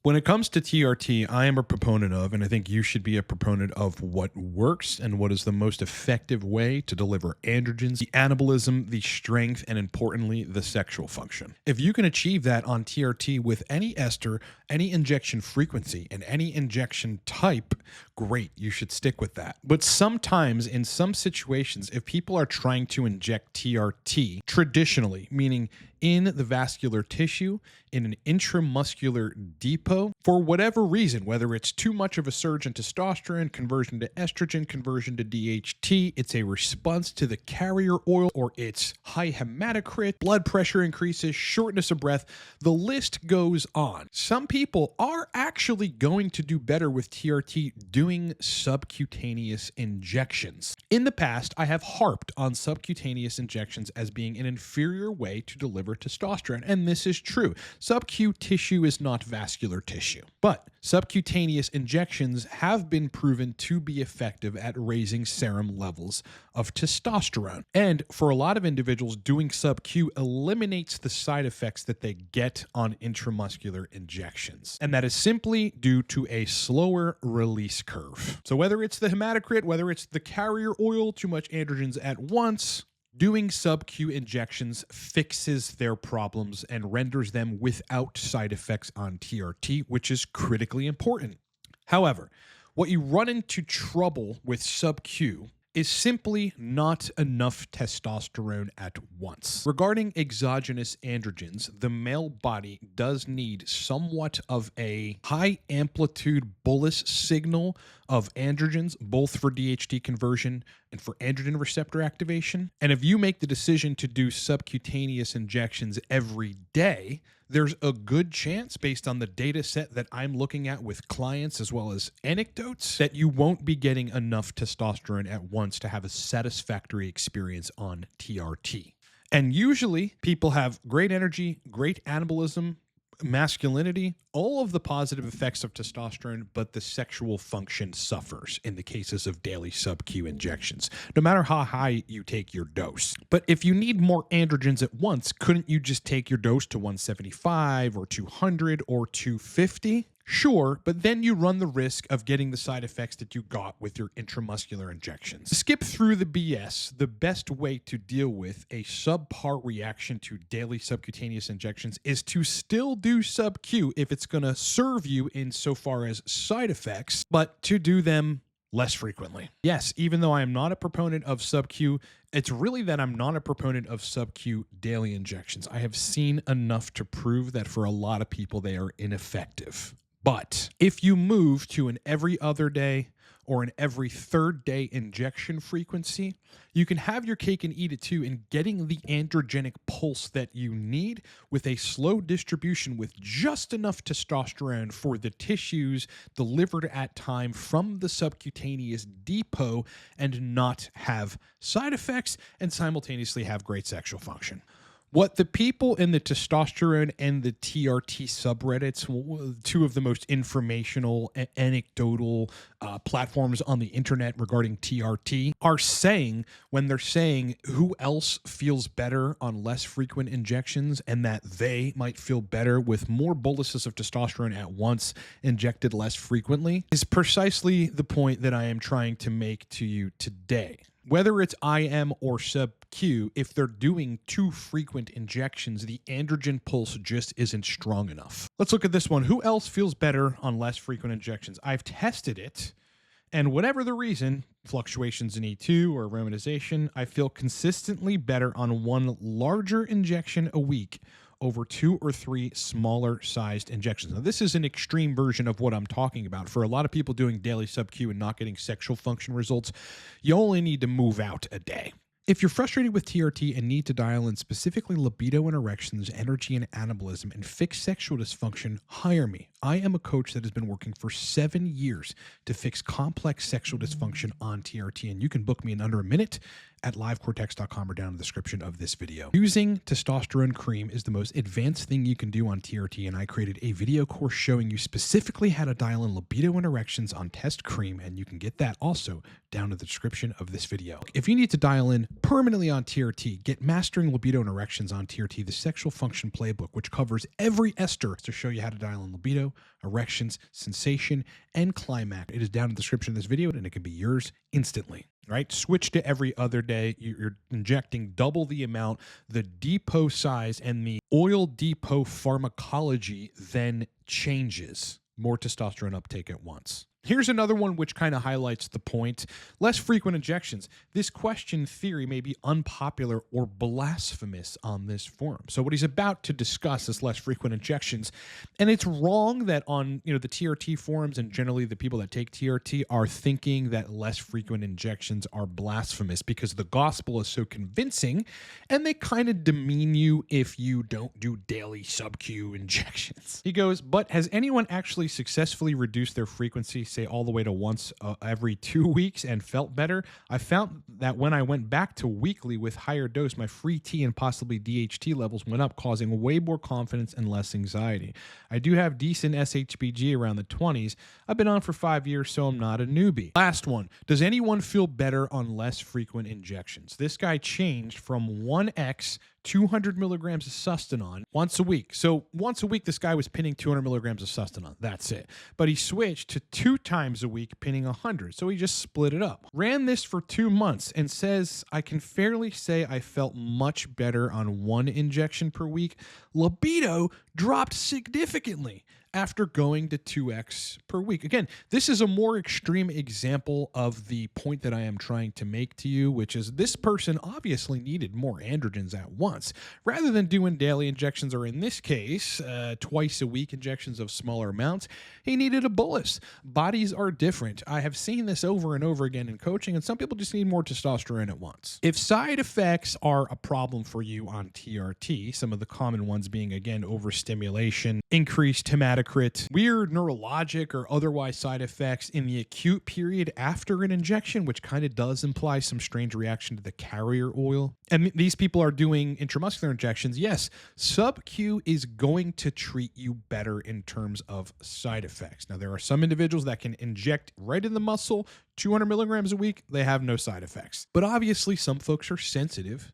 When it comes to TRT, I am a proponent of, and I think you should be a proponent of what works and what is the most effective way to deliver androgens, the anabolism, the strength, and importantly, the sexual function. If you can achieve that on TRT with any ester, any injection frequency, and any injection type, great, you should stick with that. But sometimes in some situations, if people are trying to inject TRT traditionally, meaning in the vascular tissue, in an intramuscular depot, for whatever reason, whether it's too much of a surge in testosterone, conversion to estrogen, conversion to DHT, it's a response to the carrier oil, or it's high hematocrit, blood pressure increases, shortness of breath, the list goes on. Some people are actually going to do better with TRT doing subcutaneous injections. In the past, I have harped on subcutaneous injections as being an inferior way to deliver testosterone, and this is true. Sub-Q tissue is not vascular tissue, but subcutaneous injections have been proven to be effective at raising serum levels of testosterone. And for a lot of individuals, doing sub-Q eliminates the side effects that they get on intramuscular injections. And that is simply due to a slower release curve. So whether it's the hematocrit, whether it's the carrier oil, too much androgens at once, doing sub-Q injections fixes their problems and renders them without side effects on TRT, which is critically important. However, what you run into trouble with sub-Q is simply not enough testosterone at once. Regarding exogenous androgens, the male body does need somewhat of a high amplitude bolus signal of androgens, both for DHT conversion and for androgen receptor activation. And if you make the decision to do subcutaneous injections every day, there's a good chance, based on the data set that I'm looking at with clients as well as anecdotes, that you won't be getting enough testosterone at once to have a satisfactory experience on TRT. And usually people have great energy, great anabolism, masculinity, all of the positive effects of testosterone, but the sexual function suffers in the cases of daily sub-Q injections, no matter how high you take your dose. But if you need more androgens at once, couldn't you just take your dose to 175 or 200 or 250? Sure, but then you run the risk of getting the side effects that you got with your intramuscular injections. Skip through the BS. The best way to deal with a subpar reaction to daily subcutaneous injections is to still do sub-Q if it's going to serve you insofar as side effects, but to do them less frequently. Yes, even though I am not a proponent of sub-Q, it's really that I'm not a proponent of sub-Q daily injections. I have seen enough to prove that for a lot of people, they are ineffective. But if you move to an every other day or an every third day injection frequency, you can have your cake and eat it too in getting the androgenic pulse that you need with a slow distribution with just enough testosterone for the tissues delivered at time from the subcutaneous depot and not have side effects and simultaneously have great sexual function. What the people in the testosterone and the TRT subreddits, two of the most informational, anecdotal platforms on the internet regarding TRT, are saying when they're saying who else feels better on less frequent injections and that they might feel better with more boluses of testosterone at once injected less frequently, is precisely the point that I am trying to make to you today. Whether it's IM or sub-Q, if they're doing too frequent injections, the androgen pulse just isn't strong enough. Let's look at this one. Who else feels better on less frequent injections? I've tested it, and whatever the reason, fluctuations in E2 or aromatization, I feel consistently better on one larger injection a week over 2 or 3 smaller sized injections. Now, this is an extreme version of what I'm talking about. For a lot of people doing daily sub-Q and not getting sexual function results, you only need to move out a day. If you're frustrated with TRT and need to dial in specifically libido and erections, energy and anabolism, and fix sexual dysfunction, hire me. I am a coach that has been working for 7 years to fix complex sexual dysfunction on TRT, and you can book me in under a minute at livecortex.com or down in the description of this video. Using testosterone cream is the most advanced thing you can do on TRT, and I created a video course showing you specifically how to dial in libido and erections on test cream, and you can get that also down in the description of this video. If you need to dial in permanently on TRT, get Mastering Libido and Erections on TRT, the Sexual Function Playbook, which covers every ester to show you how to dial in libido, erections, sensation, and climax. It is down in the description of this video, and it can be yours instantly. Right? Switch to every other day. You're injecting double the amount. The depot size and the oil depot pharmacology then changes. More testosterone uptake at once. Here's another one which kind of highlights the point. Less frequent injections. This question theory may be unpopular or blasphemous on this forum. So what he's about to discuss is less frequent injections. And it's wrong that on the TRT forums and generally the people that take TRT are thinking that less frequent injections are blasphemous because the gospel is so convincing and they kind of demean you if you don't do daily SUBQ injections. He goes, but has anyone actually successfully reduced their frequency, say all the way to once every 2 weeks, and felt better? I found that when I went back to weekly with higher dose, my free T and possibly DHT levels went up, causing way more confidence and less anxiety. I do have decent SHBG around the 20s. I've been on for 5 years, so I'm not a newbie. Last one. Does anyone feel better on less frequent injections? This guy changed from 1X 200 milligrams of Sustanon once a week. So once a week, this guy was pinning 200 milligrams of Sustanon. That's it. But he switched to 2 times a week, pinning 100. So he just split it up. Ran this for 2 months and says, I can fairly say I felt much better on 1 injection per week. Libido dropped significantly after going to 2x per week. Again, this is a more extreme example of the point that I am trying to make to you, which is this person obviously needed more androgens at once. Rather than doing daily injections, or in this case, twice a week injections of smaller amounts, he needed a bolus. Bodies are different. I have seen this over and over again in coaching, and some people just need more testosterone at once. If side effects are a problem for you on TRT, some of the common ones being, again, overstimulation, increased hematocrit, weird neurologic or otherwise side effects in the acute period after an injection, which kind of does imply some strange reaction to the carrier oil. And these people are doing intramuscular injections. Yes, SUBQ is going to treat you better in terms of side effects. Now, there are some individuals that can inject right in the muscle, 200 milligrams a week. They have no side effects. But obviously, some folks are sensitive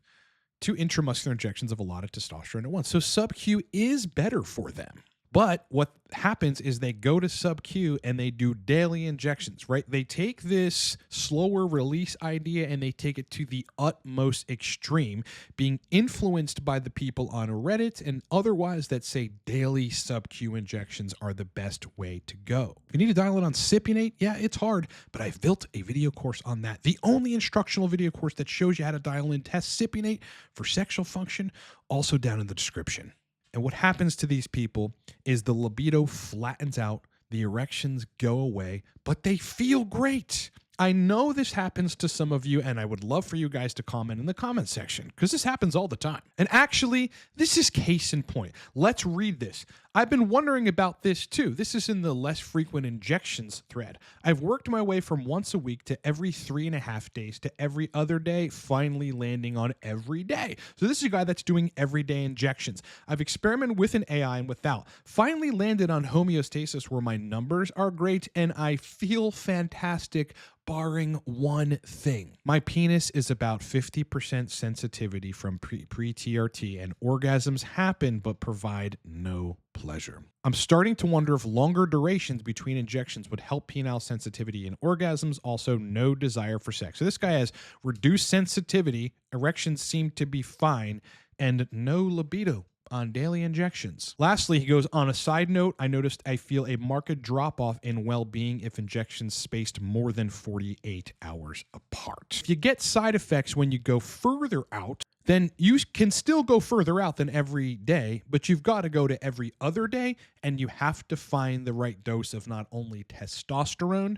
to intramuscular injections of a lot of testosterone at once. So SUBQ is better for them. But what happens is they go to SUBQ and they do daily injections, right? They take this slower release idea and they take it to the utmost extreme, being influenced by the people on Reddit and otherwise that say daily SUBQ injections are the best way to go. If you need to dial it on cypionate, yeah, it's hard, but I've built a video course on that. The only instructional video course that shows you how to dial in test cypionate for sexual function, also down in the description. And what happens to these people is the libido flattens out, the erections go away, but they feel great. I know this happens to some of you, and I would love for you guys to comment in the comment section because this happens all the time. And actually, this is case in point. Let's read this. I've been wondering about this too. This is in the less frequent injections thread. I've worked my way from once a week to every 3.5 days to every other day, finally landing on every day. So this is a guy that's doing everyday injections. I've experimented with an AI and without. Finally landed on homeostasis where my numbers are great and I feel fantastic, barring one thing. My penis is about 50% sensitivity from pre-TRT and orgasms happen but provide no pleasure. I'm starting to wonder if longer durations between injections would help penile sensitivity and orgasms, also no desire for sex. So this guy has reduced sensitivity, erections seem to be fine, and no libido on daily injections. Lastly, he goes, on a side note, I noticed I feel a marked drop-off in well-being if injections spaced more than 48 hours apart. If you get side effects when you go further out, then you can still go further out than every day, but you've got to go to every other day, and you have to find the right dose of not only testosterone,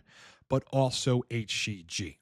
but also HCG.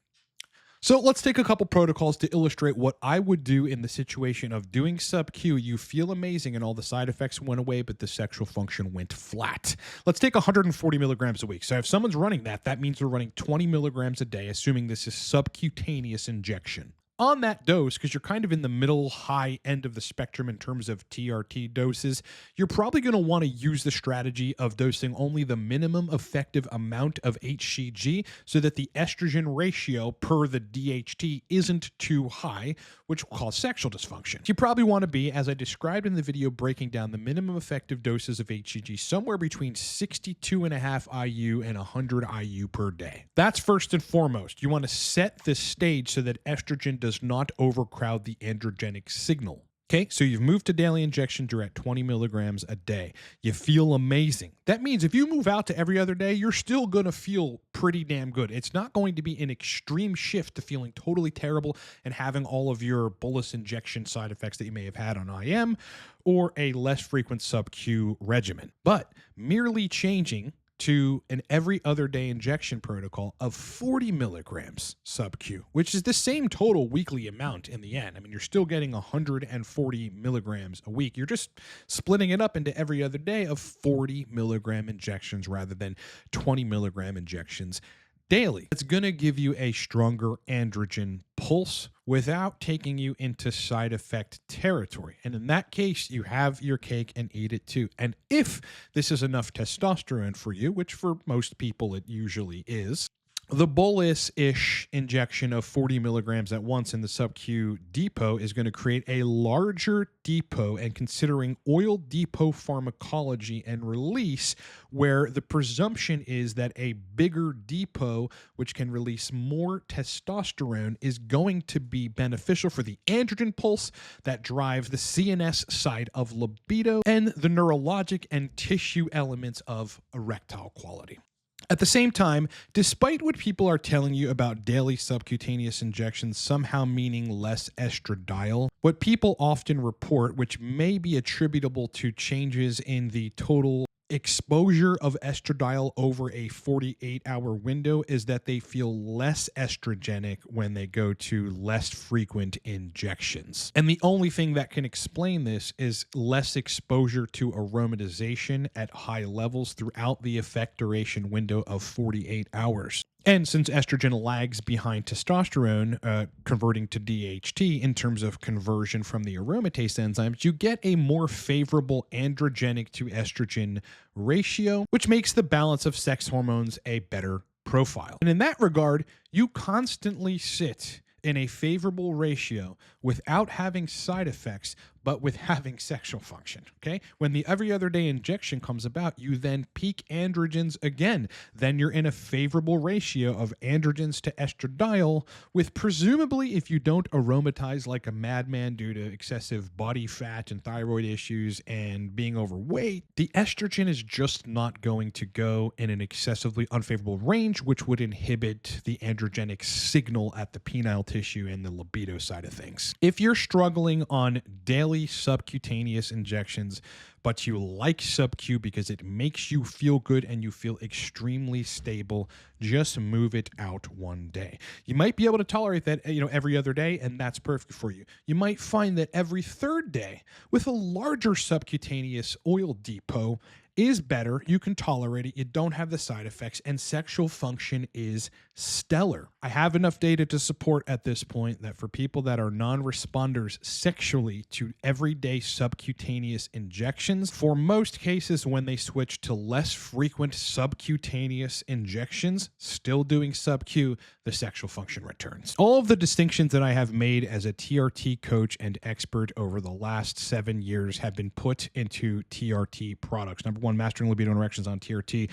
So let's take a couple protocols to illustrate what I would do in the situation of doing SUBQ. You feel amazing and all the side effects went away, but the sexual function went flat. Let's take 140 milligrams a week. So if someone's running that, that means they're running 20 milligrams a day, assuming this is subcutaneous injection. on that dose, because you're kind of in the middle high end of the spectrum in terms of TRT doses, you're probably going to want to use the strategy of dosing only the minimum effective amount of HCG so that the estrogen ratio per the DHT isn't too high, which will cause sexual dysfunction. You probably want to be, as I described in the video breaking down the minimum effective doses of HCG, somewhere between 62.5 IU and 100 IU per day. That's first and foremost. You want to set the stage so that estrogen does not overcrowd the androgenic signal. Okay, so you've moved to daily injections, you're at 20 milligrams a day. You feel amazing. That means if you move out to every other day, you're still going to feel pretty damn good. It's not going to be an extreme shift to feeling totally terrible and having all of your bolus injection side effects that you may have had on IM or a less frequent sub-Q regimen. But merely changing to an every other day injection protocol of 40 milligrams sub-Q, which is the same total weekly amount in the end. I mean, you're still getting 140 milligrams a week. You're just splitting it up into every other day of 40 milligram injections rather than 20 milligram injections daily. It's going to give you a stronger androgen pulse without taking you into side effect territory. And in that case, you have your cake and eat it too. And if this is enough testosterone for you, which for most people it usually is, the bolus-ish injection of 40 milligrams at once in the sub-Q depot is going to create a larger depot, and considering oil depot pharmacology and release, where the presumption is that a bigger depot, which can release more testosterone, is going to be beneficial for the androgen pulse that drives the CNS side of libido and the neurologic and tissue elements of erectile quality. At the same time, despite what people are telling you about daily subcutaneous injections somehow meaning less estradiol, what people often report, which may be attributable to changes in the total exposure of estradiol over a 48-hour window, is that they feel less estrogenic when they go to less frequent injections. And the only thing that can explain this is less exposure to aromatization at high levels throughout the effect duration window of 48 hours. And since estrogen lags behind testosterone, converting to DHT in terms of conversion from the aromatase enzymes, you get a more favorable androgenic to estrogen ratio, which makes the balance of sex hormones a better profile. And in that regard, you constantly sit in a favorable ratio without having side effects, but with having sexual function, okay? When the every other day injection comes about, you then peak androgens again. Then you're in a favorable ratio of androgens to estradiol with, presumably, if you don't aromatize like a madman due to excessive body fat and thyroid issues and being overweight, the estrogen is just not going to go in an excessively unfavorable range, which would inhibit the androgenic signal at the penile tissue and the libido side of things. If you're struggling on daily subcutaneous injections, but you like sub-Q because it makes you feel good and you feel extremely stable, just move it out one day. You might be able to tolerate that, every other day, and that's perfect for you. You might find that every third day with a larger subcutaneous oil depot is better. You can tolerate it. You don't have the side effects, and sexual function is stellar. I have enough data to support at this point that for people that are non-responders sexually to everyday subcutaneous injections, for most cases when they switch to less frequent subcutaneous injections, still doing sub-Q, the sexual function returns. All of the distinctions that I have made as a TRT coach and expert over the last 7 years have been put into TRT products. Number one, Mastering Libido and Erections on TRT.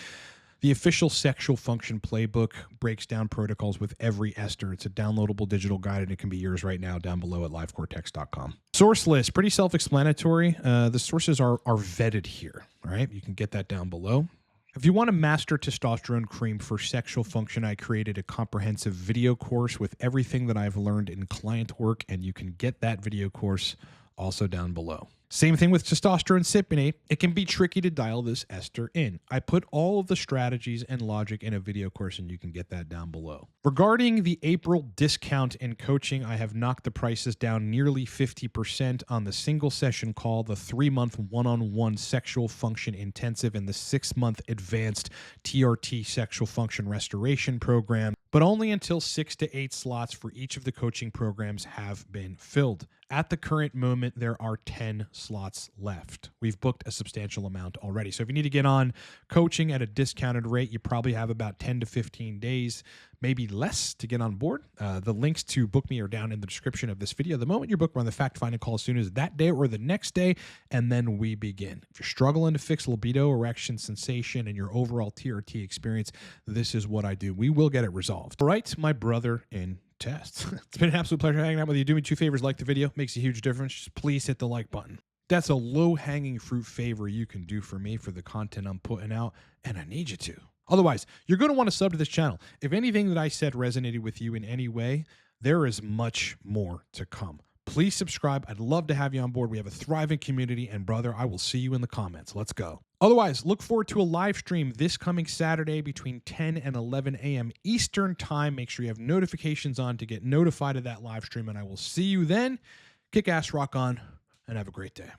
The official sexual function playbook breaks down protocols with every ester. It's a downloadable digital guide, and it can be yours right now down below at livecortex.com. Source list, pretty self-explanatory. The sources are vetted here, all right? You can get that down below. If you want to master testosterone cream for sexual function, I created a comprehensive video course with everything that I've learned in client work, and you can get that video course also down below. Same thing with testosterone cypionate. It can be tricky to dial this ester in. I put all of the strategies and logic in a video course, and you can get that down below. Regarding the April discount in coaching, I have knocked the prices down nearly 50% on the single session call, the 3-month one-on-one sexual function intensive, and the 6-month advanced TRT sexual function restoration program. but only until 6 to 8 slots for each of the coaching programs have been filled. At the current moment, there are 10 slots left. We've booked a substantial amount already. So if you need to get on coaching at a discounted rate, you probably have about 10 to 15 days, maybe less, to get on board. The links to book me are down in the description of this video. The moment you book, we're on the fact-finding call as soon as that day or the next day, and then we begin. If you're struggling to fix libido, erection, sensation, and your overall TRT experience, this is what I do. We will get it resolved. All right, my brother in test. It's been an absolute pleasure hanging out with you. Do me 2 favors: like the video, makes a huge difference. Just please hit the like button. That's a low-hanging fruit favor you can do for me for the content I'm putting out, and I need you to. Otherwise, you're going to want to sub to this channel. If anything that I said resonated with you in any way, there is much more to come. Please subscribe. I'd love to have you on board. We have a thriving community, and brother, I will see you in the comments. Let's go. Otherwise, look forward to a live stream this coming Saturday between 10 and 11 a.m. Eastern time. Make sure you have notifications on to get notified of that live stream, and I will see you then. Kick ass, rock on, and have a great day.